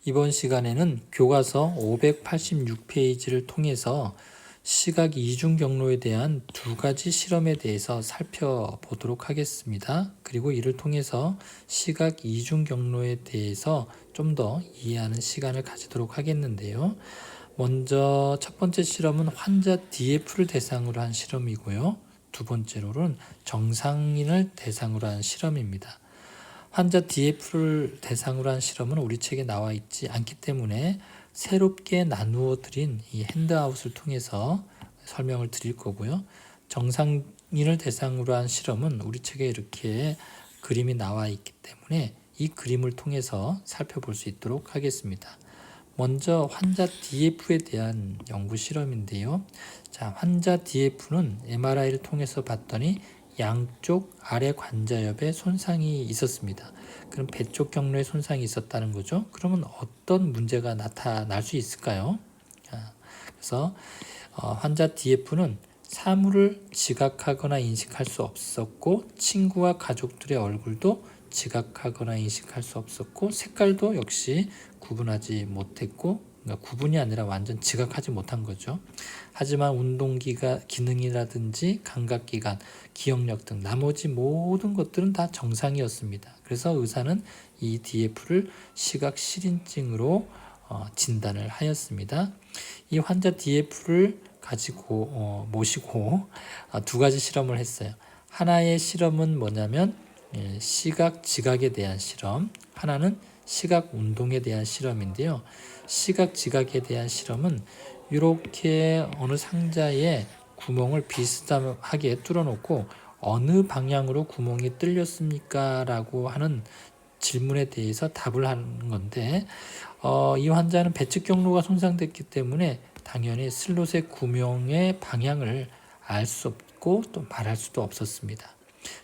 이번 시간에는 교과서 586페이지를 통해서 시각 이중 경로에 대한 두 가지 실험에 대해서 살펴보도록 하겠습니다. 그리고 이를 통해서 시각 이중 경로에 대해서 좀 더 이해하는 시간을 가지도록 하겠는데요. 먼저 첫 번째 실험은 환자 DF를 대상으로 한 실험이고요. 두 번째로는 정상인을 대상으로 한 실험입니다. 환자 DF를 대상으로 한 실험은 우리 책에 나와 있지 않기 때문에 새롭게 나누어 드린 이 핸드아웃을 통해서 설명을 드릴 거고요. 정상인을 대상으로 한 실험은 우리 책에 이렇게 그림이 나와 있기 때문에 이 그림을 통해서 살펴볼 수 있도록 하겠습니다. 먼저 환자 DF에 대한 연구 실험인데요. 자, 환자 DF는 MRI를 통해서 봤더니 양쪽 아래 관자엽에 손상이 있었습니다. 그럼 배 쪽 경로에 손상이 있었다는 거죠. 그러면 어떤 문제가 나타날 수 있을까요? 그래서 환자 DF는 사물을 지각하거나 인식할 수 없었고, 친구와 가족들의 얼굴도 지각하거나 인식할 수 없었고, 색깔도 역시 구분하지 못했고, 그러니까 구분이 아니라 완전 지각하지 못한 거죠. 하지만 운동기가 기능이라든지 감각기관, 기억력 등 나머지 모든 것들은 다 정상이었습니다. 그래서 의사는 이 DF를 시각실인증으로 진단을 하였습니다. 이 환자 DF를 가지고 모시고 두 가지 실험을 했어요. 하나의 실험은 뭐냐면 시각 지각에 대한 실험, 하나는 시각 운동에 대한 실험인데요. 시각 지각에 대한 실험은 이렇게 어느 상자에 구멍을 비스듬하게 뚫어놓고 어느 방향으로 구멍이 뚫렸습니까? 라고 하는 질문에 대해서 답을 하는 건데 이 환자는 배측 경로가 손상됐기 때문에 당연히 슬롯의 구멍의 방향을 알 수 없고 또 말할 수도 없었습니다.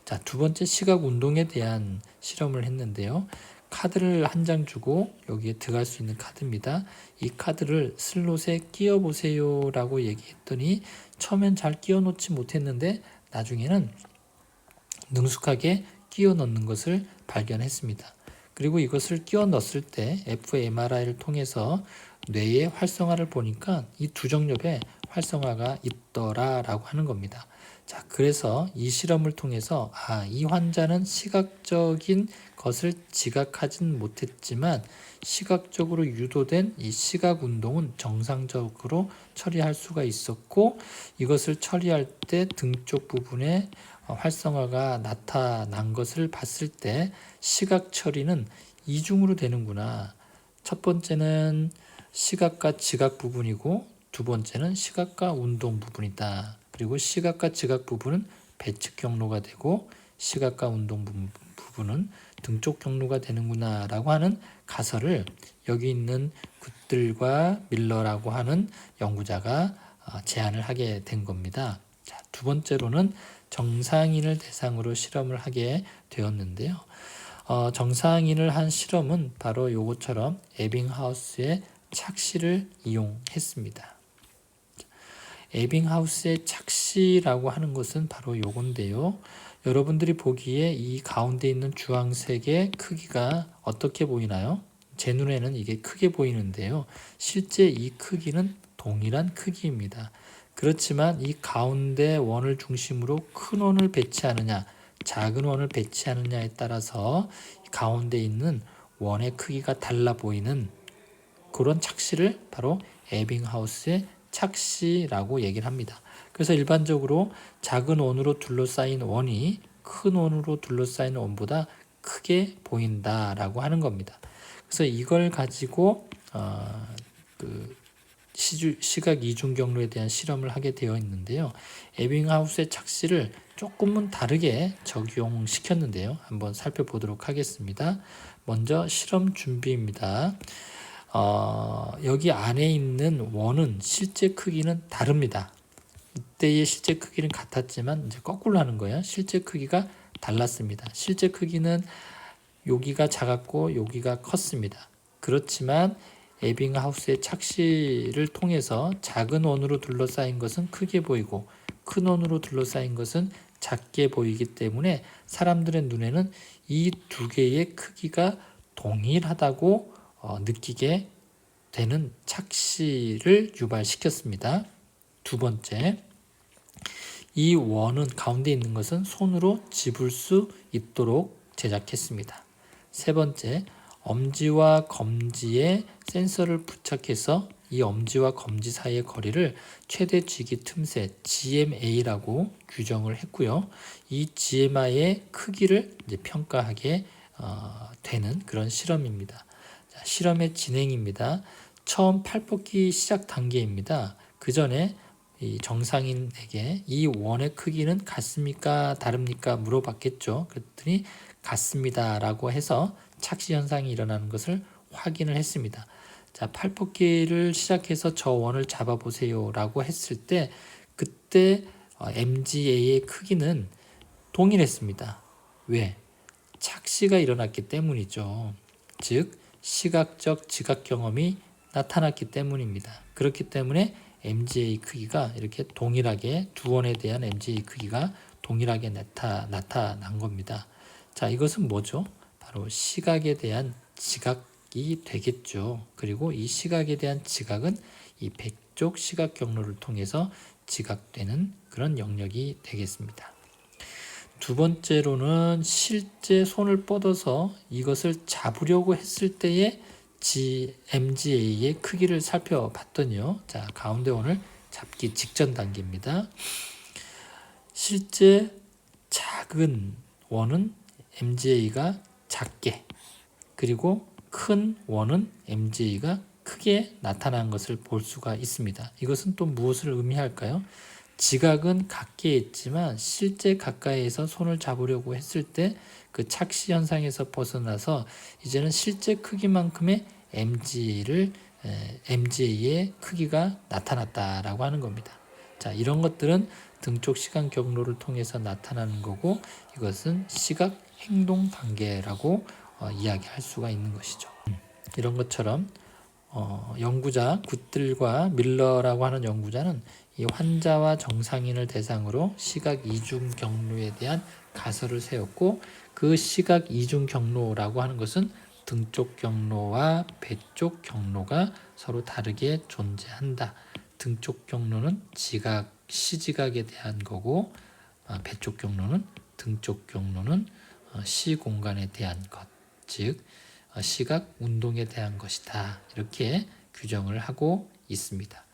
자, 두 번째 시각 운동에 대한 실험을 했는데요. 카드를 한 장 주고 여기에 들어갈 수 있는 카드입니다. 이 카드를 슬롯에 끼워 보세요 라고 얘기했더니 처음엔 잘 끼워 놓지 못했는데 나중에는 능숙하게 끼워 넣는 것을 발견했습니다. 그리고 이것을 끼워 넣었을 때 fMRI를 통해서 뇌의 활성화를 보니까 이 두 정엽에 활성화가 있더라라고 하는 겁니다. 자, 그래서 이 실험을 통해서 이 환자는 시각적인 것을 지각하진 못했지만 시각적으로 유도된 이 시각 운동은 정상적으로 처리할 수가 있었고 이것을 처리할 때 등 쪽 부분에 활성화가 나타난 것을 봤을 때 시각 처리는 이중으로 되는구나. 첫 번째는 시각과 지각 부분이고 두 번째는 시각과 운동 부분이다. 그리고 시각과 지각 부분은 배측 경로가 되고 시각과 운동 부분은 등쪽 경로가 되는구나 라고 하는 가설을 여기 있는 굿들과 밀러라고 하는 연구자가 제안을 하게 된 겁니다. 자, 두 번째로는 정상인을 대상으로 실험을 하게 되었는데요. 정상인을 한 실험은 바로 요것처럼 에빙하우스의 착시를 이용했습니다. 에빙하우스의 착시라고 하는 것은 바로 요건데요. 여러분들이 보기에 이 가운데 있는 주황색의 크기가 어떻게 보이나요? 제 눈에는 이게 크게 보이는데요. 실제 이 크기는 동일한 크기입니다. 그렇지만 이 가운데 원을 중심으로 큰 원을 배치하느냐, 작은 원을 배치하느냐에 따라서 가운데 있는 원의 크기가 달라 보이는 그런 착시를 바로 에빙하우스의 착시라고 얘기를 합니다. 그래서 일반적으로 작은 원으로 둘러싸인 원이 큰 원으로 둘러싸인 원보다 크게 보인다라고 하는 겁니다. 그래서 이걸 가지고 시각 이중 경로에 대한 실험을 하게 되어 있는데요. 에빙하우스의 착시를 조금은 다르게 적용시켰는데요. 한번 살펴보도록 하겠습니다. 먼저 실험 준비입니다. 여기 안에 있는 원은 실제 크기는 다릅니다. 이때의 실제 크기는 같았지만 이제 거꾸로 하는 거예요. 실제 크기가 달랐습니다. 실제 크기는 여기가 작았고 여기가 컸습니다. 그렇지만 에빙하우스의 착시를 통해서 작은 원으로 둘러싸인 것은 크게 보이고 큰 원으로 둘러싸인 것은 작게 보이기 때문에 사람들의 눈에는 이 두 개의 크기가 동일하다고 느끼게 되는 착시를 유발시켰습니다. 두 번째, 이 원은 가운데 있는 것은 손으로 집을 수 있도록 제작했습니다. 세 번째, 엄지와 검지에 센서를 부착해서 이 엄지와 검지 사이의 거리를 최대 쥐기 틈새 GMA라고 규정을 했고요. 이 GMA의 크기를 이제 평가하게 되는 그런 실험입니다. 자, 실험의 진행입니다. 처음 팔뽑기 시작 단계입니다. 그 전에 이 정상인에게 이 원의 크기는 같습니까? 다릅니까? 물어봤겠죠. 그랬더니 같습니다. 라고 해서 착시 현상이 일어나는 것을 확인을 했습니다. 자, 팔뽑기를 시작해서 저 원을 잡아보세요. 라고 했을 때 그때 MGA의 크기는 동일했습니다. 왜? 착시가 일어났기 때문이죠. 즉, 시각적 지각 경험이 나타났기 때문입니다. 그렇기 때문에 MGA 크기가 이렇게 동일하게 두 원에 대한 MGA 크기가 동일하게 나타난 겁니다. 자, 이것은 뭐죠? 바로 시각에 대한 지각이 되겠죠. 그리고 이 시각에 대한 지각은 이 백족 시각 경로를 통해서 지각되는 그런 영역이 되겠습니다. 두 번째로는 실제 손을 뻗어서 이것을 잡으려고 했을 때의 MGA의 크기를 살펴봤더니요. 자, 가운데 원을 잡기 직전 단계입니다. 실제 작은 원은 MGA가 작게, 그리고 큰 원은 MGA가 크게 나타난 것을 볼 수가 있습니다. 이것은 또 무엇을 의미할까요? 지각은 갖게 있지만 실제 가까이에서 손을 잡으려고 했을 때 그 착시 현상에서 벗어나서 이제는 실제 크기만큼의 MGA의 크기가 나타났다라고 하는 겁니다. 자, 이런 것들은 등쪽 시각 경로를 통해서 나타나는 거고, 이것은 시각 행동 단계라고 이야기할 수가 있는 것이죠. 이런 것처럼 연구자 굿들과 밀러라고 하는 연구자는 이 환자와 정상인을 대상으로 시각 이중 경로에 대한 가설을 세웠고, 그 시각 이중 경로라고 하는 것은 등쪽 경로와 배쪽 경로가 서로 다르게 존재한다. 등쪽 경로는 지각, 시지각에 대한 거고, 배쪽 경로는 등쪽 경로는 시공간에 대한 것, 즉 시각 운동에 대한 것이다. 이렇게 규정을 하고 있습니다.